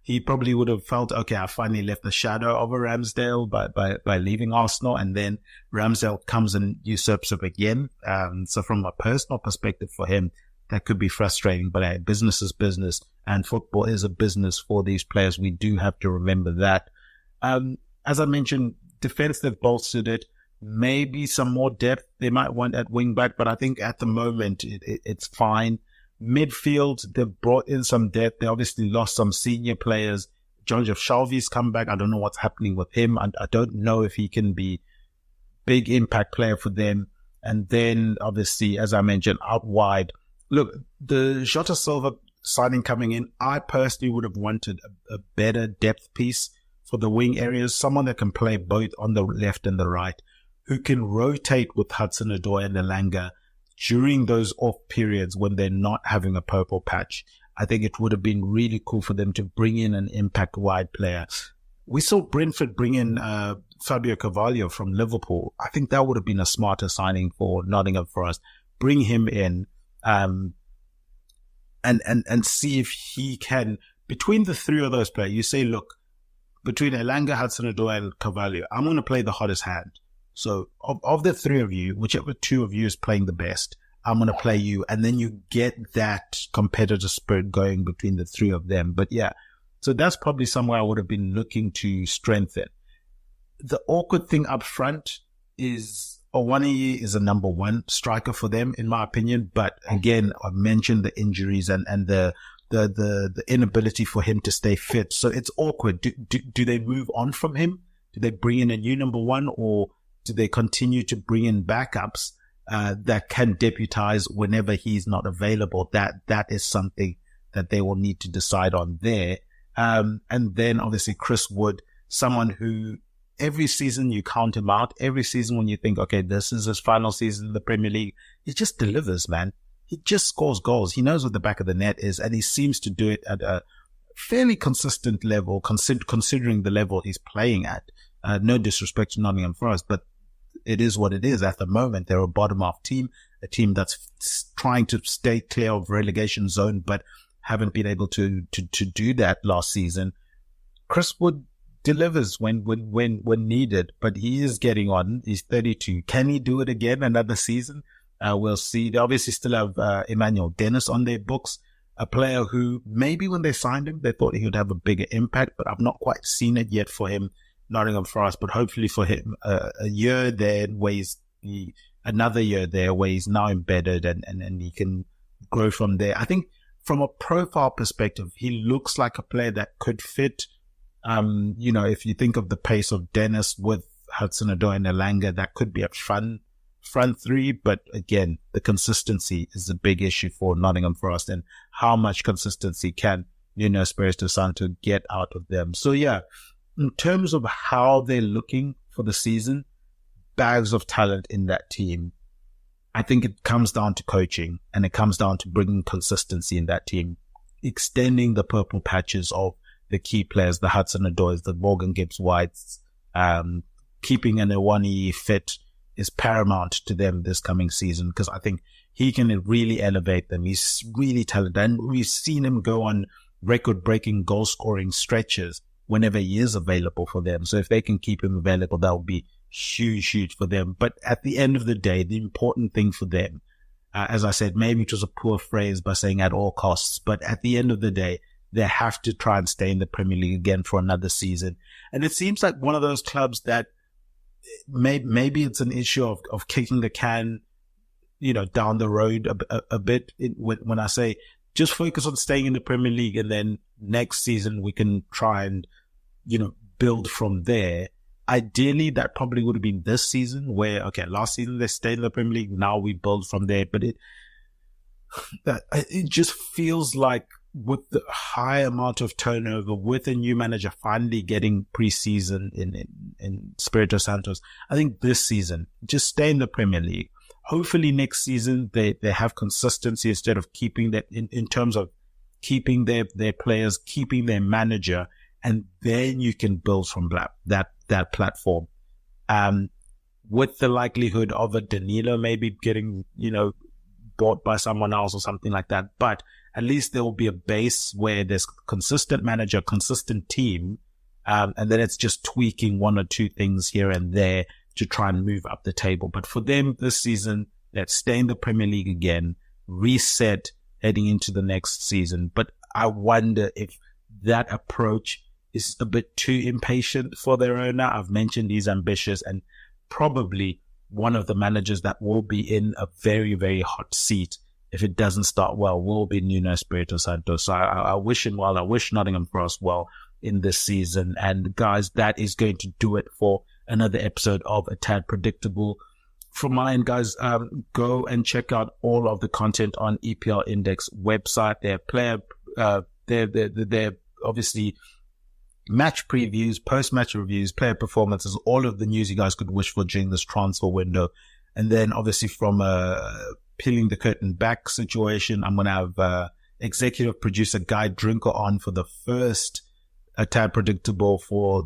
He probably would have felt, okay, I finally left the shadow of a Ramsdale by leaving Arsenal, and then Ramsdale comes and usurps him again. So from a personal perspective for him, that could be frustrating, but business is business, and football is a business for these players. We do have to remember that. As I mentioned, defense, they've bolstered it. Maybe some more depth they might want at wing back, but I think at the moment it's fine. Midfield, they've brought in some depth. They obviously lost some senior players. Joseph Shalvy's come back. I don't know what's happening with him. I don't know if he can be big impact player for them. And then obviously, as I mentioned, out wide, look, the Jota Silva signing coming in, I personally would have wanted a better depth piece for the wing areas, someone that can play both on the left and the right, who can rotate with Hudson-Odoi and Elanga during those off periods when they're not having a purple patch. I think it would have been really cool for them to bring in an impact wide player. We saw Brentford bring in Fabio Carvalho from Liverpool. I think that would have been a smarter signing for Nottingham Forest. Bring him in and see if he can, between the three of those players, you say, look, between Elanga, Hudson-Odoi and Carvalho, I'm going to play the hottest hand. So of the three of you, whichever two of you is playing the best, I'm going to play you. And then you get that competitive spirit going between the three of them. But yeah, so that's probably somewhere I would have been looking to strengthen. The awkward thing up front is Owaniyi is a number one striker for them, in my opinion. But again, I mentioned the injuries and the inability for him to stay fit. So it's awkward. Do they move on from him? Do they bring in a new number one, or do they continue to bring in backups that can deputize whenever he's not available? That is something that they will need to decide on there. And then obviously Chris Wood, someone who every season you count him out. Every season when you think, okay, this is his final season in the Premier League, he just delivers, man. He just scores goals. He knows what the back of the net is, and he seems to do it at a fairly consistent level, considering the level he's playing at. No disrespect to Nottingham Forest, but it is what it is. At the moment, they're a bottom-half team, a team that's trying to stay clear of relegation zone, but haven't been able to do that last season. Chris Wood delivers when needed, but he is getting on. He's 32. Can he do it again another season? We'll see. They obviously still have Emmanuel Dennis on their books, a player who maybe when they signed him, they thought he would have a bigger impact, but I've not quite seen it yet for him, Nottingham Forest. But hopefully for him, a year there where another year there where he's now embedded and he can grow from there. I think from a profile perspective, he looks like a player that could fit. If you think of the pace of Dennis with Hudson-Odoi and Elanga, that could be a fun front three. But again, the consistency is a big issue for Nottingham Forest, and how much consistency can Nuno Espirito Santo get out of them. So yeah, in terms of how they're looking for the season, bags of talent in that team. I think it comes down to coaching, and it comes down to bringing consistency in that team, extending the purple patches of the key players, the Hudson-Odois, the Morgan Gibbs-Whites, keeping an Iwani fit is paramount to them this coming season, because I think he can really elevate them. He's really talented, and we've seen him go on record-breaking goal-scoring stretches whenever he is available for them. So if they can keep him available, that would be huge for them. But at the end of the day, the important thing for them, as I said, maybe it was a poor phrase by saying at all costs, but at the end of the day, they have to try and stay in the Premier League again for another season. And it seems like one of those clubs that maybe it's an issue of kicking the can, down the road a bit. When I say just focus on staying in the Premier League, and then next season we can try and, build from there. Ideally, that probably would have been this season where, okay, last season they stayed in the Premier League. Now we build from there. But it just feels like with the high amount of turnover, with a new manager finally getting preseason in Espirito Santos, I think this season, just stay in the Premier League. Hopefully next season they have consistency instead of keeping that in terms of keeping their players, keeping their manager, and then you can build from that platform. With the likelihood of a Danilo maybe getting, bought by someone else or something like that. But at least there will be a base where there's consistent manager, consistent team, and then it's just tweaking one or two things here and there to try and move up the table. But for them this season, let's stay in the Premier League again, reset heading into the next season. But I wonder if that approach is a bit too impatient for their owner. I've mentioned he's ambitious, and probably one of the managers that will be in a very, very hot seat if it doesn't start well will be Nuno Espirito Santo. So I wish him well. I wish Nottingham Forest well in this season. And guys, that is going to do it for another episode of A Tad Predictable. From my end, guys, go and check out all of the content on EPL Index website. Their player, they're obviously match previews, post-match reviews, player performances, all of the news you guys could wish for during this transfer window. And then obviously from peeling the curtain back situation, I'm going to have executive producer Guy Drinker on for the first A Tad Predictable for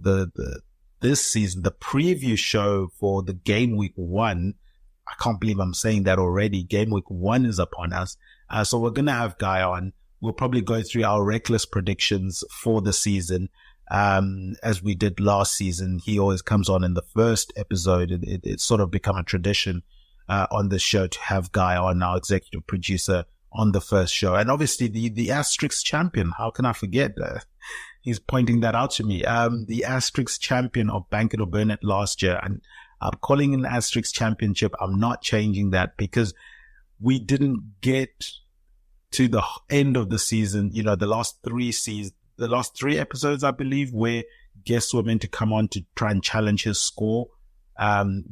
this season, the preview show for the game week 1. I can't believe I'm saying that already. Game week 1 is upon us. So we're going to have Guy on. We'll probably go through our reckless predictions for the season. As we did last season, he always comes on in the first episode. It's sort of become a tradition on the show to have Guy on, our executive producer, on the first show. And obviously the Asterix champion, how can I forget? He's pointing that out to me. The Asterix champion of Bank or Burn It last year. And I'm calling it an Asterix championship. I'm not changing that because we didn't get to the end of the season, the last three episodes, I believe, where guests were meant to come on to try and challenge his score.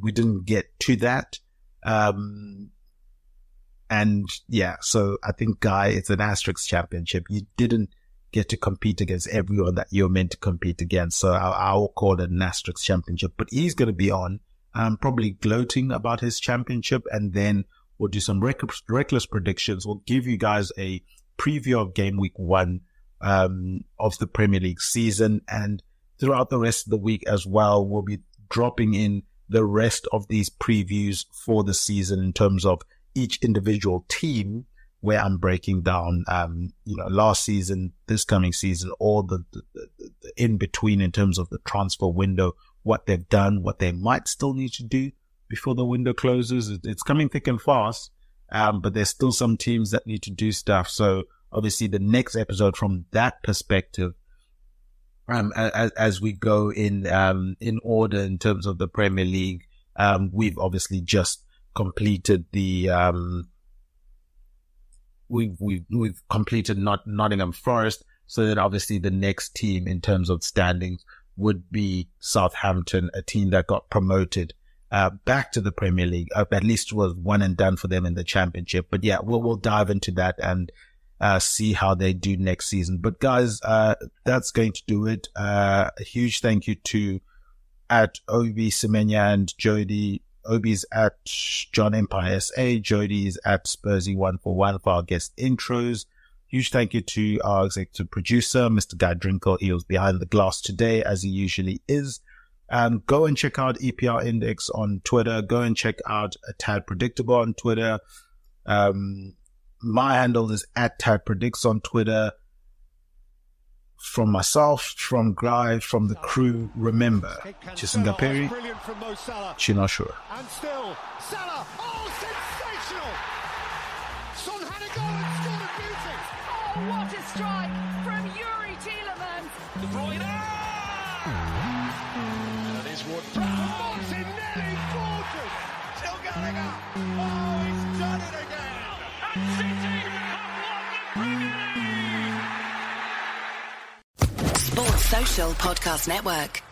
We didn't get to that. And yeah, so I think, Guy, it's an Asterix championship. You didn't get to compete against everyone that you're meant to compete against. So I'll call it an asterisk championship, but he's going to be on, probably gloating about his championship, and then we'll do some reckless predictions. We'll give you guys a preview of game week 1 of the Premier League season, and throughout the rest of the week as well, we'll be dropping in the rest of these previews for the season in terms of each individual team, where I'm breaking down, last season, this coming season, all the in between in terms of the transfer window, what they've done, what they might still need to do before the window closes. It's coming thick and fast, but there's still some teams that need to do stuff. So obviously the next episode from that perspective, as we go in order in terms of the Premier League, we've obviously just completed the, we've completed Nottingham Forest. So then obviously the next team in terms of standings would be Southampton, a team that got promoted back to the Premier League. At least was one and done for them in the Championship. But yeah, we'll dive into that and see how they do next season. But guys, that's going to do it. A huge thank you to at Obi Semenya and Jody. Obi's at John Empire SA. Jody's at Spursy141 for our guest intros. Huge thank you to our executive producer, Mr. Guy Drinkle. He was behind the glass today, as he usually is. Go and check out EPR Index on Twitter. Go and check out A Tad Predictable on Twitter. My handle is at Tad Predicts on Twitter. From myself, from Guy, from the crew, remember, Chisingaperi, Chinoshura. And still, Salah, oh, sensational! Son had a goal and scored a beauty! Oh, what a strike from Yuri Tielemans! De Bruyne! That is what Martinelli, gorgeous! Still going up! Oh, he's done it again! And City have won the Premier League! Sports Social Podcast Network.